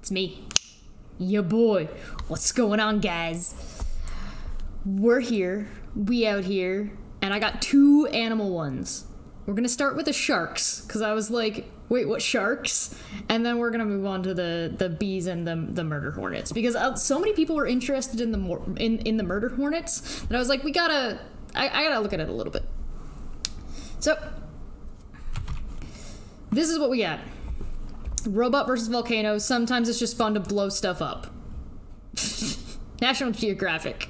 It's me. Ya boy. What's going on, guys? We're here. We out here. And I got two animal ones. We're gonna start with the sharks, because I was like, wait, what sharks? And then we're gonna move on to the bees and the murder hornets, because so many people were interested in the murder hornets that I was like, I gotta look at it a little bit. So this is what we got. Robot versus volcano. Sometimes it's just fun to blow stuff up. National Geographic.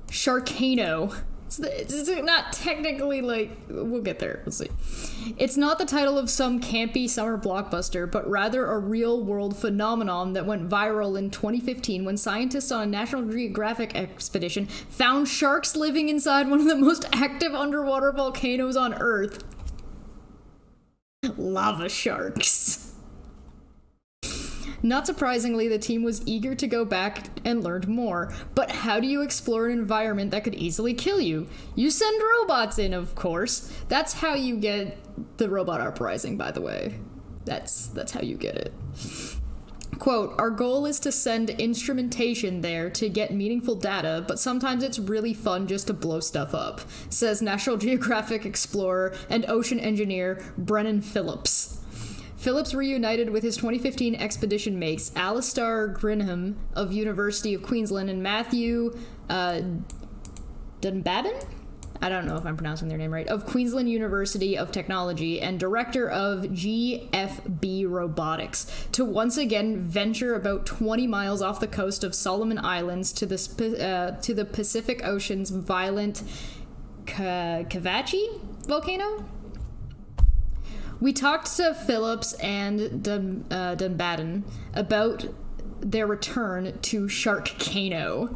Sharkano. It's not technically like, we'll get there, we'll see. It's not the title of some campy summer blockbuster, but rather a real-world phenomenon that went viral in 2015 when scientists on a National Geographic expedition found sharks living inside one of the most active underwater volcanoes on Earth. Lava sharks. Not surprisingly, the team was eager to go back and learn more. But how do you explore an environment that could easily kill you? You send robots in, of course. That's how you get the robot uprising, by the way. That's how you get it. Quote, our goal is to send instrumentation there to get meaningful data, but sometimes it's really fun just to blow stuff up, says National Geographic explorer and ocean engineer Brennan Phillips. Phillips reunited with his 2015 expedition mates Alistair Grinham of University of Queensland and Matthew Dunbabin? I don't know if I'm pronouncing their name right, of Queensland University of Technology and director of GFB Robotics, to once again venture about 20 miles off the coast of Solomon Islands to the Pacific Ocean's violent Kavachi volcano? We talked to Phillips and Dunbadden about their return to Sharkano.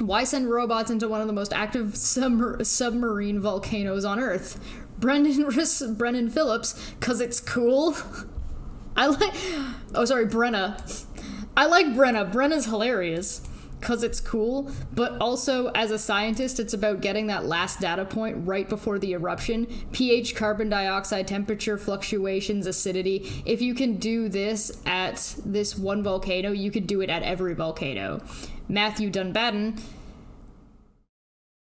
Why send robots into one of the most active submarine volcanoes on Earth? Brennan Phillips, cause it's cool. Brenna. I like Brenna. Brenna's hilarious. Cause it's cool, but also as a scientist, it's about getting that last data point right before the eruption. pH, carbon dioxide, temperature fluctuations, acidity. If you can do this at this one volcano, you could do it at every volcano. Matthew Dunbadden.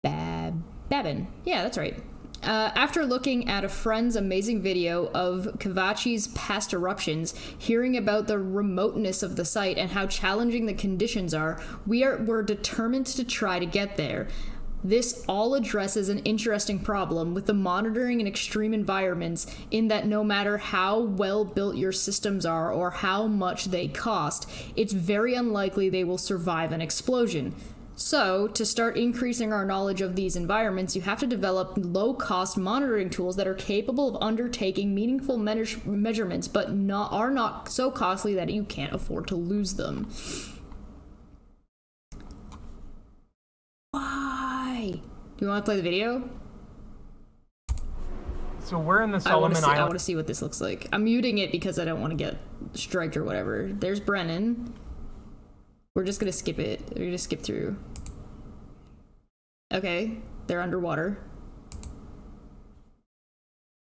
Babin. Yeah, that's right. After looking at a friend's amazing video of Kavachi's past eruptions, hearing about the remoteness of the site and how challenging the conditions are, we're determined to try to get there. This all addresses an interesting problem with the monitoring in extreme environments, in that no matter how well built your systems are or how much they cost, it's very unlikely they will survive an explosion. So, to start increasing our knowledge of these environments, you have to develop low-cost monitoring tools that are capable of undertaking meaningful measurements, but are not so costly that you can't afford to lose them. Why? Do you want to play the video? So we're in the Solomon Islands. I want to see what this looks like. I'm muting it because I don't want to get striked or whatever. There's Brennan. We're just gonna skip it. We're gonna skip through. Okay, they're underwater.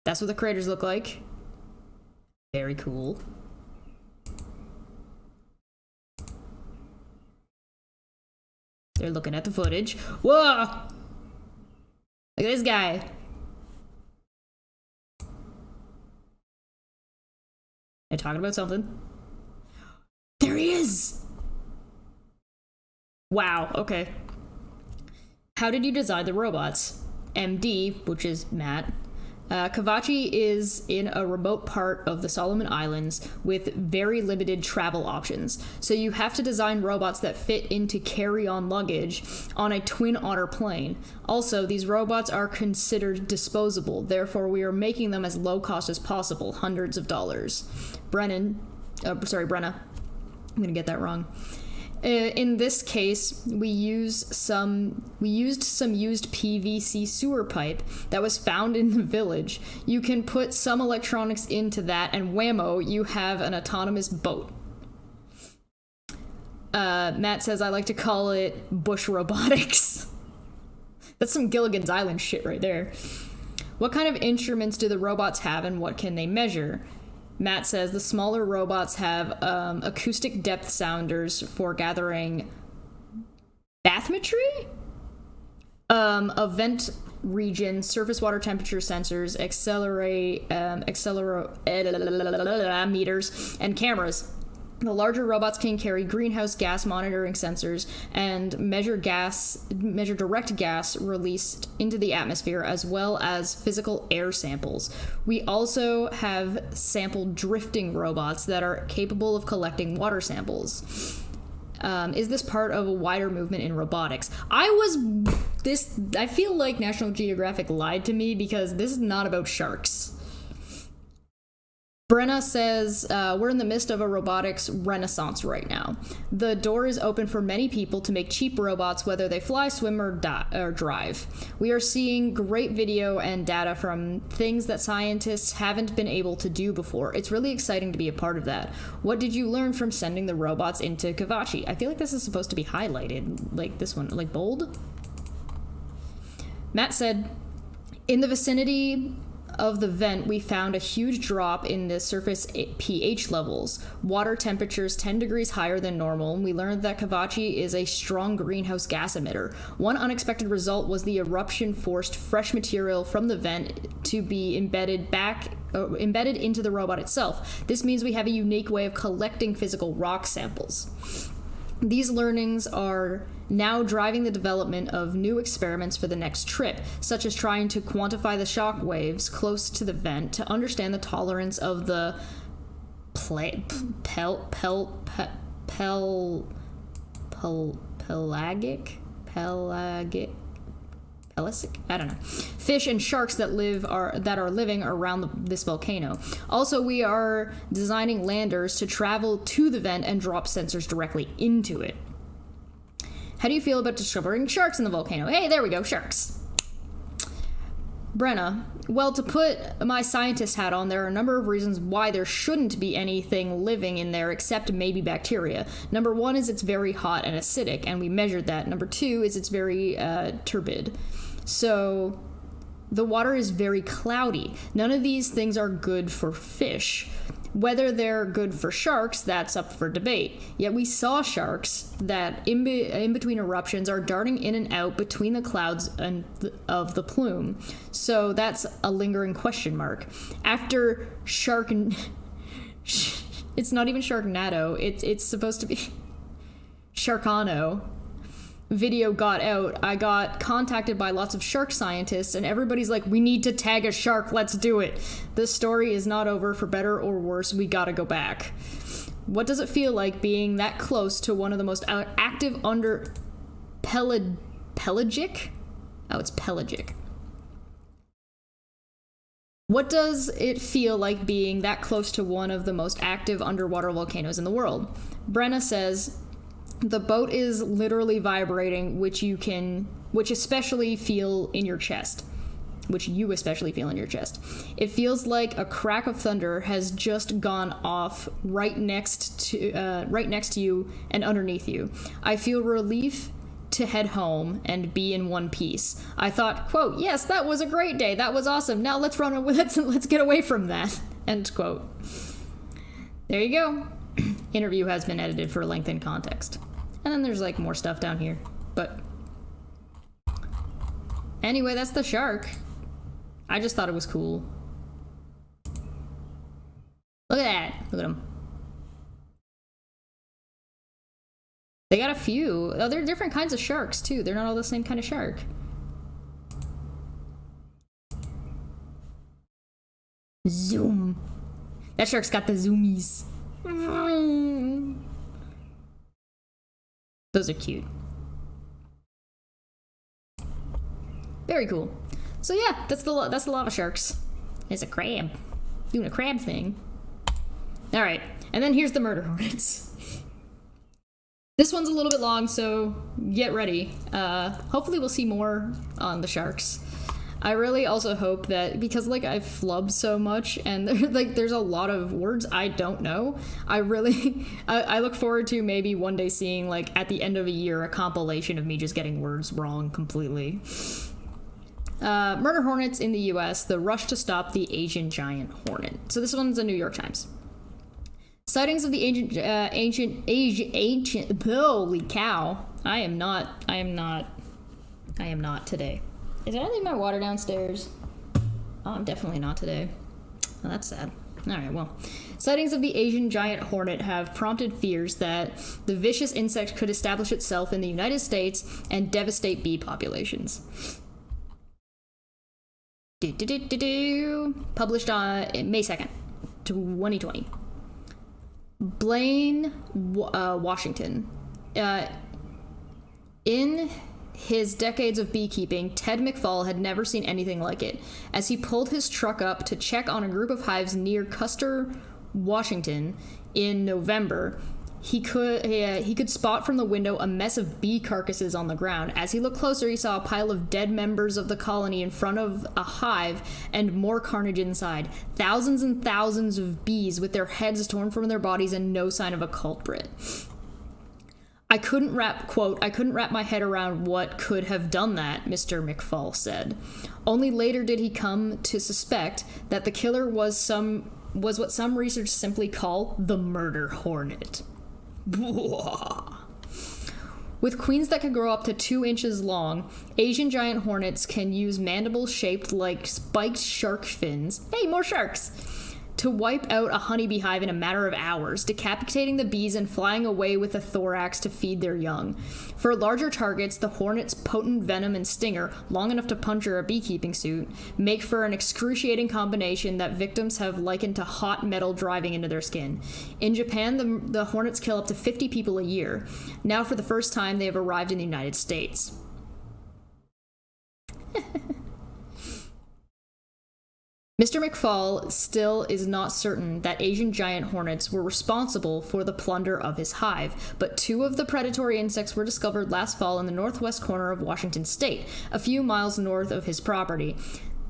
That's what the craters look like. Very cool. They're looking at the footage. Whoa! Look at this guy. They're talking about something. There he is! Wow, okay. How did you design the robots? MD, which is Matt. Kavachi is in a remote part of the Solomon Islands with very limited travel options. So you have to design robots that fit into carry-on luggage on a twin otter plane. Also, these robots are considered disposable. Therefore, we are making them as low cost as possible, hundreds of dollars. Brenna. I'm gonna get that wrong. In this case, we used some used PVC sewer pipe that was found in the village. You can put some electronics into that, and whammo, you have an autonomous boat. Matt says, I like to call it bush robotics. That's some Gilligan's Island shit right there. What kind of instruments do the robots have and what can they measure? Matt says the smaller robots have acoustic depth sounders for gathering bathymetry? A vent region, surface water temperature sensors, accelerometers, and cameras. The larger robots can carry greenhouse gas monitoring sensors and measure direct gas released into the atmosphere, as well as physical air samples. We also have sample drifting robots that are capable of collecting water samples. Is this part of a wider movement in robotics? I feel like National Geographic lied to me because this is not about sharks. Brenna says, we're in the midst of a robotics renaissance right now. The door is open for many people to make cheap robots, whether they fly, swim, or drive. We are seeing great video and data from things that scientists haven't been able to do before. It's really exciting to be a part of that. What did you learn from sending the robots into Kavachi? I feel like this is supposed to be highlighted, like this one, like bold. Matt said, in the vicinity of the vent, we found a huge drop in the surface pH levels. Water temperatures 10 degrees higher than normal, and we learned that Kavachi is a strong greenhouse gas emitter. One unexpected result was the eruption forced fresh material from the vent to be embedded into the robot itself. This means we have a unique way of collecting physical rock samples. These learnings are now driving the development of new experiments for the next trip, such as trying to quantify the shock waves close to the vent to understand the tolerance of the pelagic, I don't know, fish and sharks that are living around this volcano. Also, we are designing landers to travel to the vent and drop sensors directly into it. How do you feel about discovering sharks in the volcano? Hey, there we go, sharks. Brenna, well, to put my scientist hat on, there are a number of reasons why there shouldn't be anything living in there except maybe bacteria. Number one is it's very hot and acidic, and we measured that. Number two is it's very turbid. So the water is very cloudy. None of these things are good for fish. Whether they're good for sharks, that's up for debate. Yet we saw sharks that in between eruptions are darting in and out between the clouds of the plume. So that's a lingering question mark. After it's not even Sharknado, it's supposed to be Sharkano. Video got out, I got contacted by lots of shark scientists, and everybody's like, we need to tag a shark, let's do it. This story is not over, for better or worse, we gotta go back. What does it feel like being that close to one of the most active pelagic? Oh, it's pelagic. What does it feel like being that close to one of the most active underwater volcanoes in the world? Brenna says, the boat is literally vibrating, which you especially feel in your chest. It feels like a crack of thunder has just gone off right next to you and underneath you. I feel relief to head home and be in one piece. I thought, quote, yes, that was a great day. That was awesome. Now let's get away from that. End quote. There you go. Interview has been edited for length and context. And then there's like more stuff down here. But anyway, that's the shark. I just thought it was cool. Look at that. Look at them. They got a few. Oh, they're different kinds of sharks too. They're not all the same kind of shark. Zoom. That shark's got the zoomies. Those are cute. Very cool. So yeah, that's the lava sharks. There's a crab doing a crab thing. All right, and then here's the murder hornets. This one's a little bit long, so get ready. Hopefully we'll see more on the sharks. I really also hope that, because like I've flubbed so much and there's a lot of words I don't know, I look forward to maybe one day seeing, like, at the end of a year, a compilation of me just getting words wrong completely. Murder hornets in the U.S., the rush to stop the Asian giant hornet. So this one's the New York Times. Sightings of the ancient, holy cow. I am not today. Did I leave my water downstairs? Oh, I'm definitely not today. Oh, that's sad. Alright, well. Sightings of the Asian giant hornet have prompted fears that the vicious insect could establish itself in the United States and devastate bee populations. Published on May 2nd, 2020. Blaine, Washington. In his decades of beekeeping, Ted McFall had never seen anything like it. As he pulled his truck up to check on a group of hives near Custer, Washington, in November, he could spot from the window a mess of bee carcasses on the ground. As he looked closer, he saw a pile of dead members of the colony in front of a hive and more carnage inside. Thousands and thousands of bees with their heads torn from their bodies and no sign of a culprit. I couldn't wrap my head around what could have done that, Mr. McFall said. Only later did he come to suspect that the killer was what some researchers simply call the murder hornet. With queens that can grow up to 2 inches long, Asian giant hornets can use mandibles shaped like spiked shark fins. Hey, more sharks! To wipe out a honeybee hive in a matter of hours, decapitating the bees and flying away with a thorax to feed their young. For larger targets, the hornet's potent venom and stinger, long enough to puncture a beekeeping suit, make for an excruciating combination that victims have likened to hot metal driving into their skin. In Japan, the hornets kill up to 50 people a year. Now, for the first time, they have arrived in the United States. Mr. McFall still is not certain that Asian giant hornets were responsible for the plunder of his hive, but 2 of the predatory insects were discovered last fall in the northwest corner of Washington state, a few miles north of his property.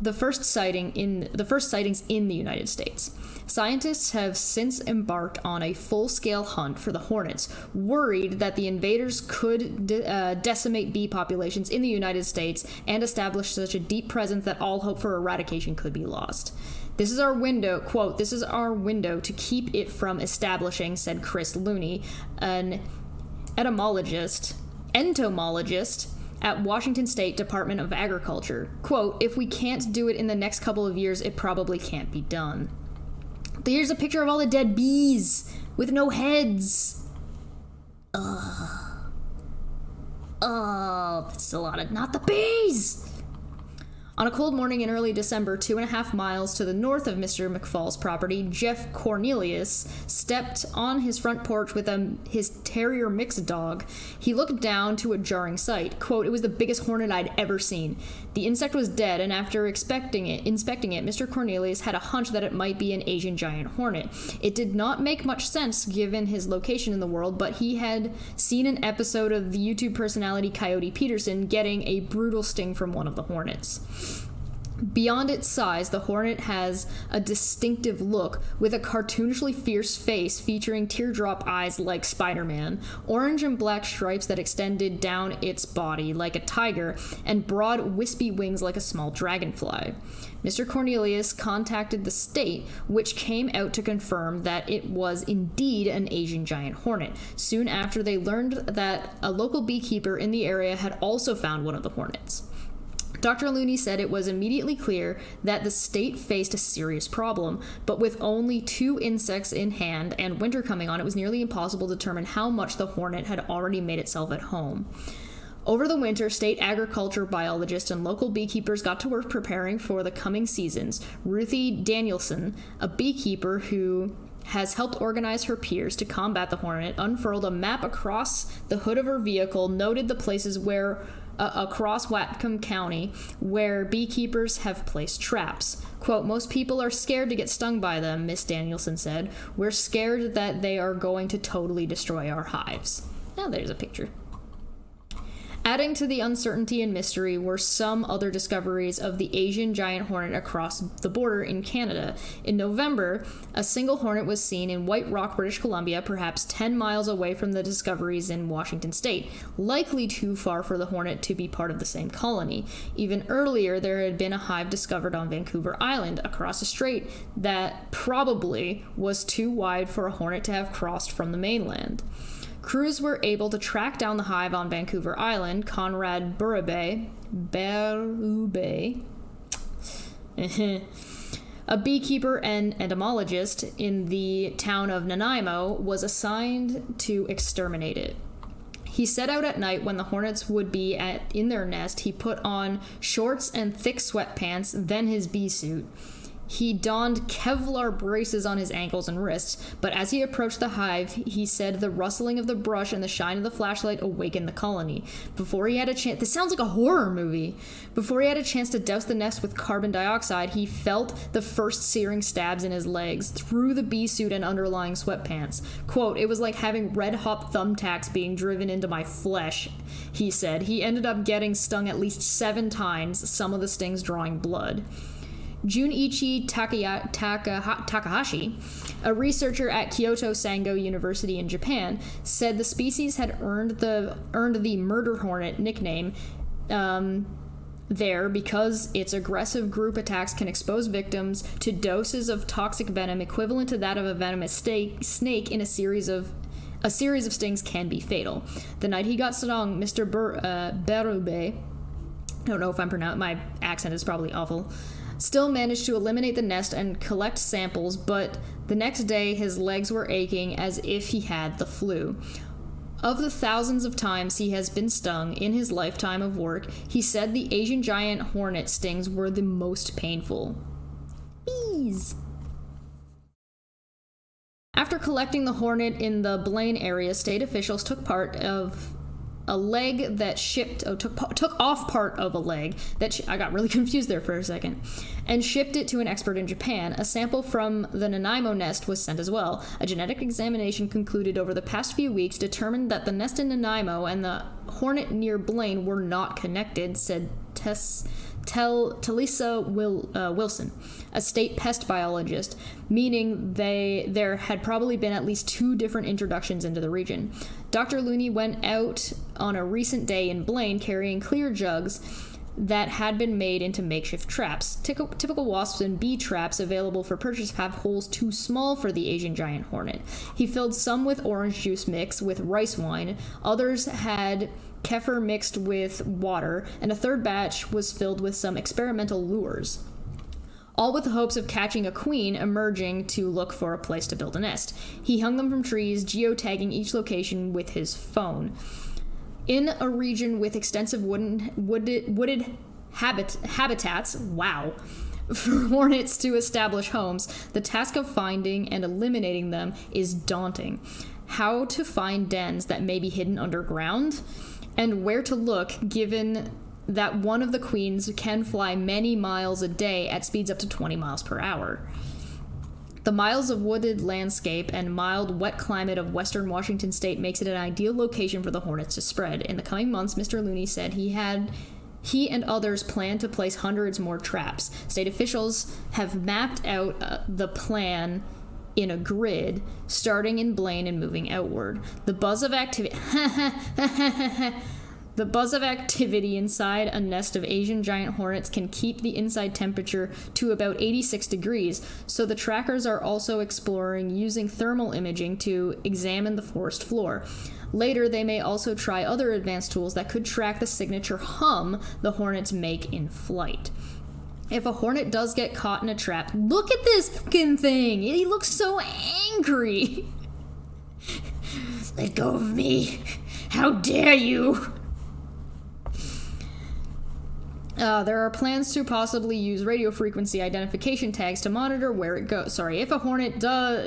The first sightings in the United States. Scientists have since embarked on a full-scale hunt for the hornets, worried that the invaders could decimate bee populations in the United States and establish such a deep presence that all hope for eradication could be lost. This is our window, quote, "This is our window to keep it from establishing," said Chris Looney, an entomologist at Washington State Department of Agriculture. Quote, "If we can't do it in the next couple of years, it probably can't be done." Here's a picture of all the dead bees with no heads. Oh, that's a lot of, not the bees! On a cold morning in early December, 2.5 miles to the north of Mr. McFall's property, Jeff Cornelius stepped on his front porch with his terrier mixed dog. He looked down to a jarring sight. Quote, "It was the biggest hornet I'd ever seen. The insect was dead, and after inspecting it, Mr. Cornelius had a hunch that it might be an Asian giant hornet. It did not make much sense given his location in the world, but he had seen an episode of the YouTube personality Coyote Peterson getting a brutal sting from one of the hornets. Beyond its size, the hornet has a distinctive look, with a cartoonishly fierce face featuring teardrop eyes like Spider-Man, orange and black stripes that extended down its body like a tiger, and broad, wispy wings like a small dragonfly. Mr. Cornelius contacted the state, which came out to confirm that it was indeed an Asian giant hornet, soon after they learned that a local beekeeper in the area had also found one of the hornets. Dr. Looney said it was immediately clear that the state faced a serious problem, but with only 2 insects in hand and winter coming on, it was nearly impossible to determine how much the hornet had already made itself at home. Over the winter, state agriculture biologists and local beekeepers got to work preparing for the coming seasons. Ruthie Danielson, a beekeeper who has helped organize her peers to combat the hornet, unfurled a map across the hood of her vehicle, noted the places where across Whatcom County where beekeepers have placed traps. Quote, "Most people are scared to get stung by them," Miss Danielson said. "We're scared that they are going to totally destroy our hives." Now there's a picture. Adding to the uncertainty and mystery were some other discoveries of the Asian giant hornet across the border in Canada. In November, a single hornet was seen in White Rock, British Columbia, perhaps 10 miles away from the discoveries in Washington state, likely too far for the hornet to be part of the same colony. Even earlier, there had been a hive discovered on Vancouver Island, across a strait that probably was too wide for a hornet to have crossed from the mainland. Crews were able to track down the hive on Vancouver Island. Conrad Berube, a beekeeper and entomologist in the town of Nanaimo, was assigned to exterminate it. He set out at night when the hornets would be in their nest. He put on shorts and thick sweatpants, then his bee suit. He donned Kevlar braces on his ankles and wrists, but as he approached the hive, he said the rustling of the brush and the shine of the flashlight awakened the colony. Before he had a chance— this sounds like a horror movie. Before he had a chance to douse the nest with carbon dioxide, he felt the first searing stabs in his legs, through the bee suit and underlying sweatpants. Quote, "It was like having red-hot thumbtacks being driven into my flesh," he said. He ended up getting stung at least 7 times, some of the stings drawing blood. Junichi Takahashi, a researcher at Kyoto Sango University in Japan, said the species had earned the murder hornet nickname there because its aggressive group attacks can expose victims to doses of toxic venom equivalent to that of a venomous snake in a series of stings can be fatal. The night he got stung, Mr. Berube, I don't know if I'm pronouncing— my accent is probably awful— still managed to eliminate the nest and collect samples, but the next day his legs were aching as if he had the flu. Of the thousands of times he has been stung in his lifetime of work, he said the Asian giant hornet stings were the most painful. Bees! After collecting the hornet in the Blaine area, state officials took part of a leg that took off part of a leg that I got really confused there for a second, and shipped it to an expert in Japan. A sample from the Nanaimo nest was sent as well. A genetic examination concluded over the past few weeks determined that the nest in Nanaimo and the hornet near Blaine were not connected, said Talisa Wilson, a state pest biologist, meaning there had probably been at least 2 different introductions into the region. Dr. Looney went out on a recent day in Blaine carrying clear jugs that had been made into makeshift traps. Typical wasp and bee traps available for purchase have holes too small for the Asian giant hornet. He filled some with orange juice mixed with rice wine, others had kefir mixed with water, and a third batch was filled with some experimental lures, all with the hopes of catching a queen emerging to look for a place to build a nest. He hung them from trees, geotagging each location with his phone. In a region with extensive wooded habitats, wow, for hornets to establish homes, the task of finding and eliminating them is daunting. How to find dens that may be hidden underground, and where to look given that one of the queens can fly many miles a day at speeds up to 20 miles per hour. The miles of wooded landscape and mild, wet climate of western Washington state makes it an ideal location for the hornets to spread. In the coming months, Mr. Looney said he and others plan to place hundreds more traps. State officials have mapped out the plan in a grid, starting in Blaine and moving outward. The buzz of activity inside a nest of Asian giant hornets can keep the inside temperature to about 86 degrees, so the trackers are also exploring using thermal imaging to examine the forest floor. Later, they may also try other advanced tools that could track the signature hum the hornets make in flight. If a hornet does get caught in a trap— look at this fucking thing! He looks so angry! Let go of me! How dare you! There are plans to possibly use radio frequency identification tags to monitor where it goes. Sorry, if a hornet does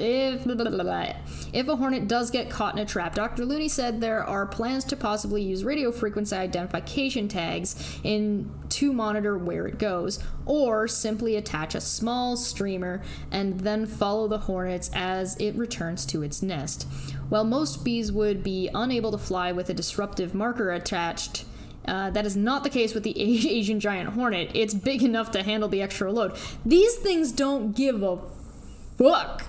get caught in a trap, Dr. Looney said there are plans to possibly use radio frequency identification tags to monitor where it goes, or simply attach a small streamer and then follow the hornets as it returns to its nest. While most bees would be unable to fly with a disruptive marker attached, That is not the case with the Asian giant hornet. It's big enough to handle the extra load. These things don't give a fuck.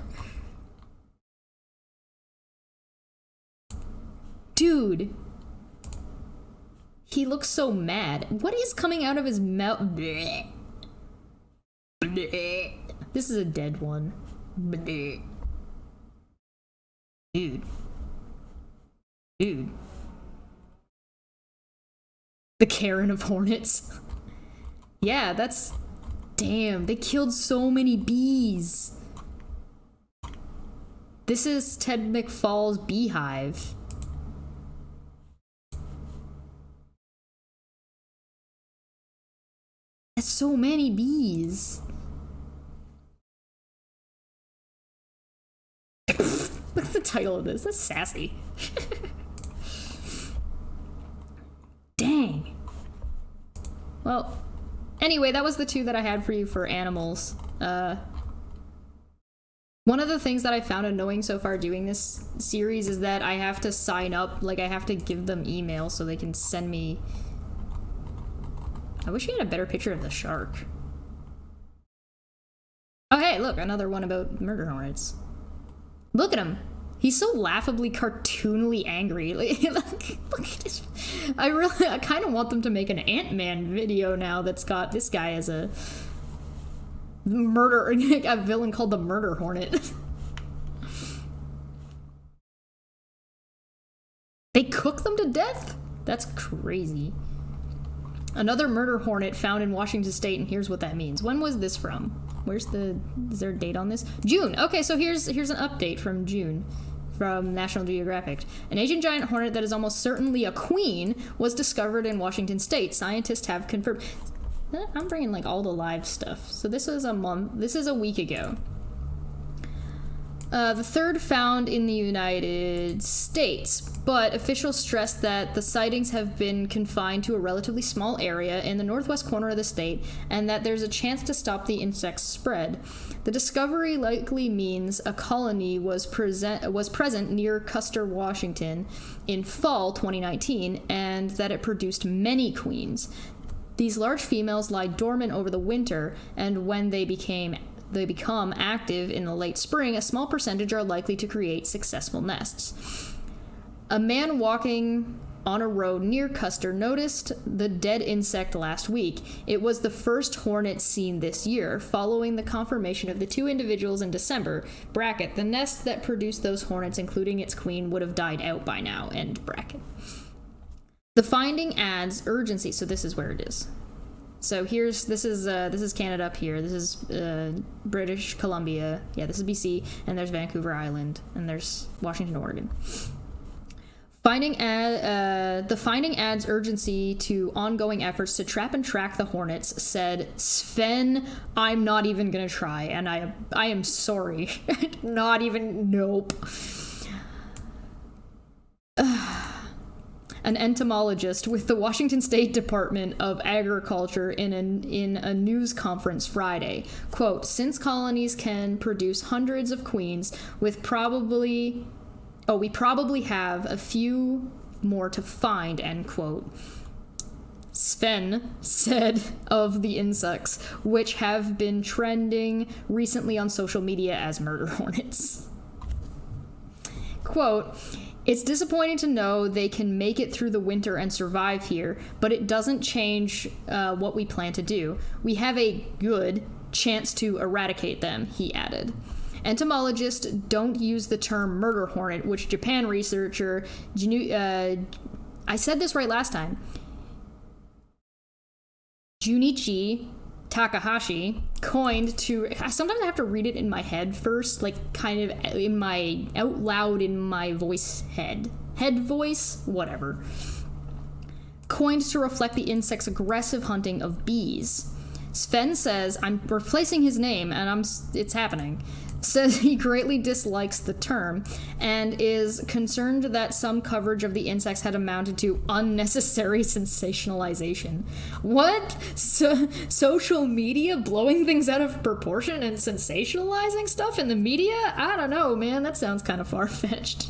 Dude. He looks so mad. What is coming out of his mouth? Bleh. Bleh. This is a dead one. Bleh. Dude. Dude. The Karen of Hornets. Yeah, that's... Damn, they killed so many bees. This is Ted McFall's beehive. That's so many bees. Look at the title of this. That's sassy. Dang. Well, anyway, that was the two that I had for you for animals. One of the things that I found annoying so far doing this series is that I have to sign up, like I have to give them email so they can send me... I wish we had a better picture of the shark. Oh hey, look, another one about murder hornets. Look at him. He's so laughably cartoonily angry. Like, look at this. I kind of want them to make an Ant-Man video now that's got this guy as a a villain called the Murder Hornet. They cook them to death? That's crazy. Another murder hornet found in Washington State, and here's what that means. When was this from? Where's the... Is there a date on this? June! Okay, so here's an update from June. From National Geographic. An Asian giant hornet that is almost certainly a queen was discovered in Washington State. Scientists have confirmed... I'm bringing, like, all the live stuff. So this is a week ago. The third found in the United States, but officials stressed that the sightings have been confined to a relatively small area in the northwest corner of the state, and that there's a chance to stop the insect's spread. The discovery likely means a colony was present near Custer, Washington in fall 2019, and that it produced many queens. These large females lie dormant over the winter, and when they become active in the late spring, a small percentage are likely to create successful nests. A man walking on a road near Custer noticed the dead insect last week. It was the first hornet seen this year, following the confirmation of the two individuals in December. Bracket, the nest that produced those hornets, including its queen, would have died out by now. End bracket. The finding adds urgency. So this is where it is. So this is Canada up here. This is British Columbia. Yeah, this is BC, and there's Vancouver Island, and there's Washington, Oregon. The finding adds urgency to ongoing efforts to trap and track the hornets, said Sven. I'm not even gonna try, and I am sorry. Not even. Nope. An entomologist with the Washington State Department of Agriculture in a news conference Friday. Quote, since colonies can produce hundreds of queens, we probably have a few more to find, end quote. Sven said of the insects, which have been trending recently on social media as murder hornets. Quote, it's disappointing to know they can make it through the winter and survive here, but it doesn't change what we plan to do. We have a good chance to eradicate them, he added. Entomologists don't use the term murder hornet, which Japan researcher, I said this right last time, Junichi Takahashi coined to... Sometimes I have to read it in my head first, like kind of in my... out loud in my voice head. Head voice? Whatever. Coined to reflect the insect's aggressive hunting of bees. Sven says, I'm replacing his name, and it's happening, says he greatly dislikes the term and is concerned that some coverage of the insects had amounted to unnecessary sensationalization. What? Social media blowing things out of proportion and sensationalizing stuff in the media? I don't know, man. That sounds kind of far-fetched.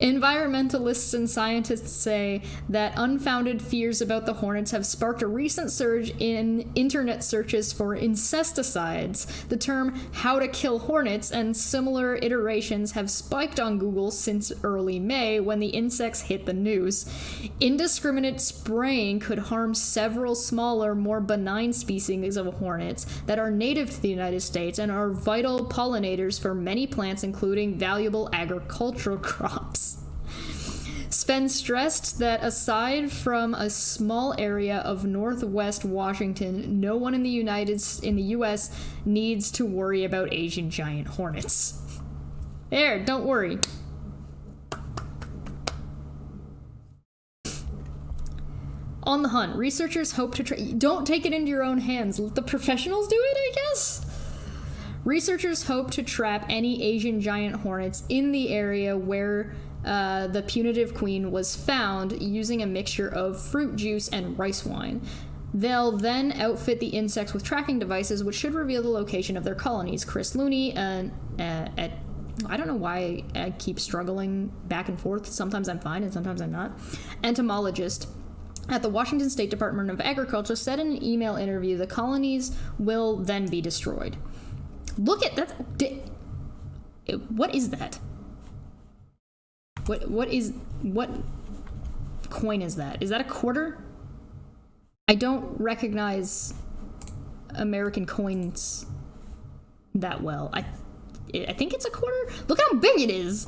Environmentalists and scientists say that unfounded fears about the hornets have sparked a recent surge in internet searches for insecticides. The term "how to kill hornets" and similar iterations have spiked on Google since early May when the insects hit the news. Indiscriminate spraying could harm several smaller, more benign species of hornets that are native to the United States and are vital pollinators for many plants, including valuable agricultural crops. Sven stressed that aside from a small area of northwest Washington, no one in the U.S. needs to worry about Asian giant hornets. There, don't worry. On the hunt, researchers hope to don't take it into your own hands. Let the professionals do it, I guess? Researchers hope to trap any Asian giant hornets in the area where the punitive queen was found using a mixture of fruit juice and rice wine. They'll then outfit the insects with tracking devices, which should reveal the location of their colonies. Chris Looney, I don't know why I keep struggling back and forth. Sometimes I'm fine and sometimes I'm not. Entomologist at the Washington State Department of Agriculture said in an email interview the colonies will then be destroyed. Look at that. What is that? What coin is that? Is that a quarter? I don't recognize American coins that well. I think it's a quarter. Look how big it is.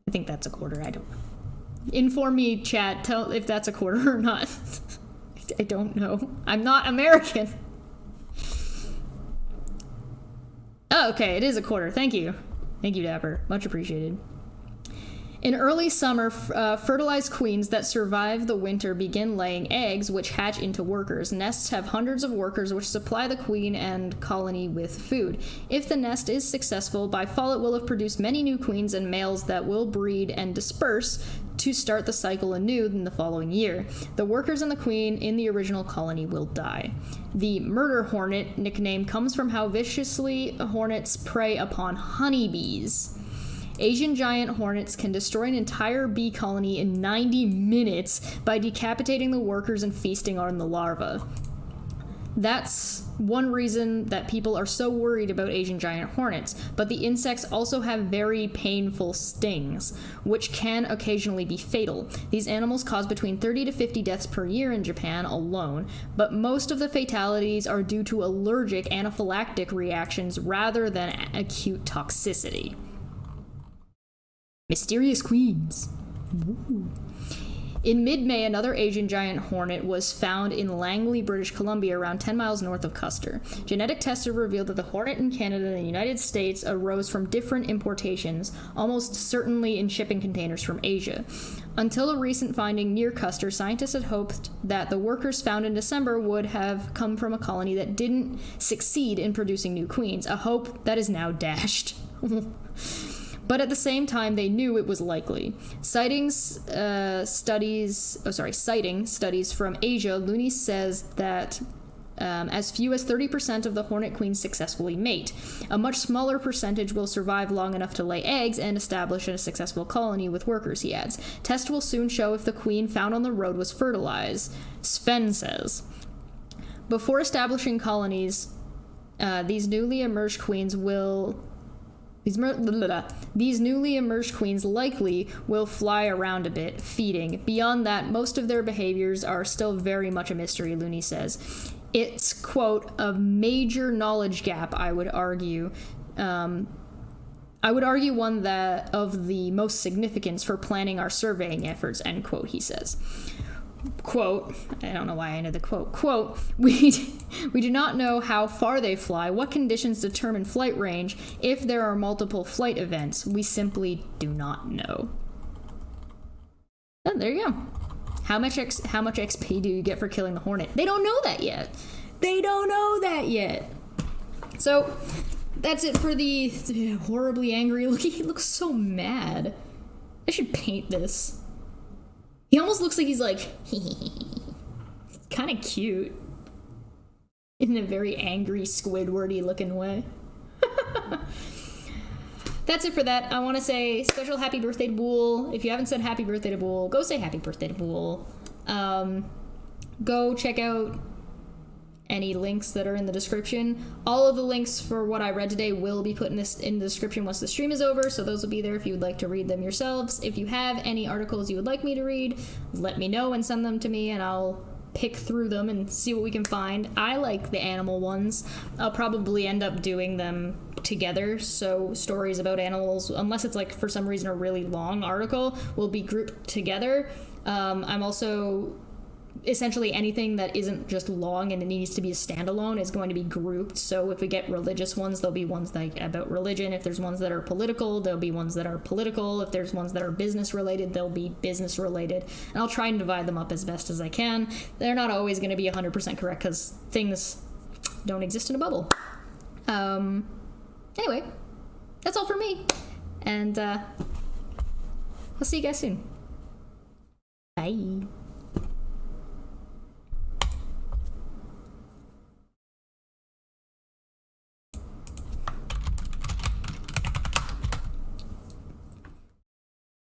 I think that's a quarter. I don't know. Inform me, chat. Tell if that's a quarter or not. I don't know. I'm not American. Oh, okay. It is a quarter. Thank you. Thank you, Dapper. Much appreciated. In early summer, fertilized queens that survive the winter begin laying eggs, which hatch into workers. Nests have hundreds of workers, which supply the queen and colony with food. If the nest is successful, by fall it will have produced many new queens and males that will breed and disperse to start the cycle anew in the following year. The workers and the queen in the original colony will die. The murder hornet nickname comes from how viciously hornets prey upon honeybees. Asian giant hornets can destroy an entire bee colony in 90 minutes by decapitating the workers and feasting on the larvae. That's one reason that people are so worried about Asian giant hornets, but the insects also have very painful stings, which can occasionally be fatal. These animals cause between 30 to 50 deaths per year in Japan alone, but most of the fatalities are due to allergic anaphylactic reactions rather than acute toxicity. Mysterious queens. Ooh. In mid-May, another Asian giant hornet was found in Langley, British Columbia, around 10 miles north of Custer. Genetic tests have revealed that the hornet in Canada and the United States arose from different importations, almost certainly in shipping containers from Asia. Until a recent finding near Custer, scientists had hoped that the workers found in December would have come from a colony that didn't succeed in producing new queens, a hope that is now dashed. But at the same time, they knew it was likely. Citing studies from Asia, Looney says that as few as 30% of the hornet queens successfully mate. A much smaller percentage will survive long enough to lay eggs and establish a successful colony with workers, he adds. Tests will soon show if the queen found on the road was fertilized, Sven says. Before establishing colonies, these newly emerged queens likely will fly around a bit, feeding. Beyond that, most of their behaviors are still very much a mystery, Looney says. It's, quote, a major knowledge gap, I would argue. One that of the most significance for planning our surveying efforts, end quote, he says. Quote, I don't know why I ended the quote. Quote, we do not know how far they fly, what conditions determine flight range, if there are multiple flight events. We simply do not know. Oh, there you go. How much XP do you get for killing the hornet? They don't know that yet. So, that's it for the horribly angry looking. He looks so mad. I should paint this. He almost looks like he's like, kind of cute. In a very angry, Squidwardy looking way. that's it for that. I want to say special happy birthday to Bool. If you haven't said happy birthday to Bool, go say happy birthday to Bool. Go check out any links that are in the description. All of the links for what I read today will be put in the description once the stream is over, so those will be there if you would like to read them yourselves. If you have any articles you would like me to read, let me know and send them to me, and I'll pick through them and see what we can find. I like the animal ones. I'll probably end up doing them together, so stories about animals, unless it's like for some reason a really long article, will be grouped together. I'm also essentially anything that isn't just long and it needs to be a standalone is going to be grouped. So if we get religious ones, there'll be ones like about religion. If there's ones that are political, there'll be ones that are political. If there's ones that are business related, they'll be business related. And I'll try and divide them up as best as I can. They're not always going to be 100% correct because things don't exist in a bubble. Anyway, that's all for me. And I'll see you guys soon. Bye.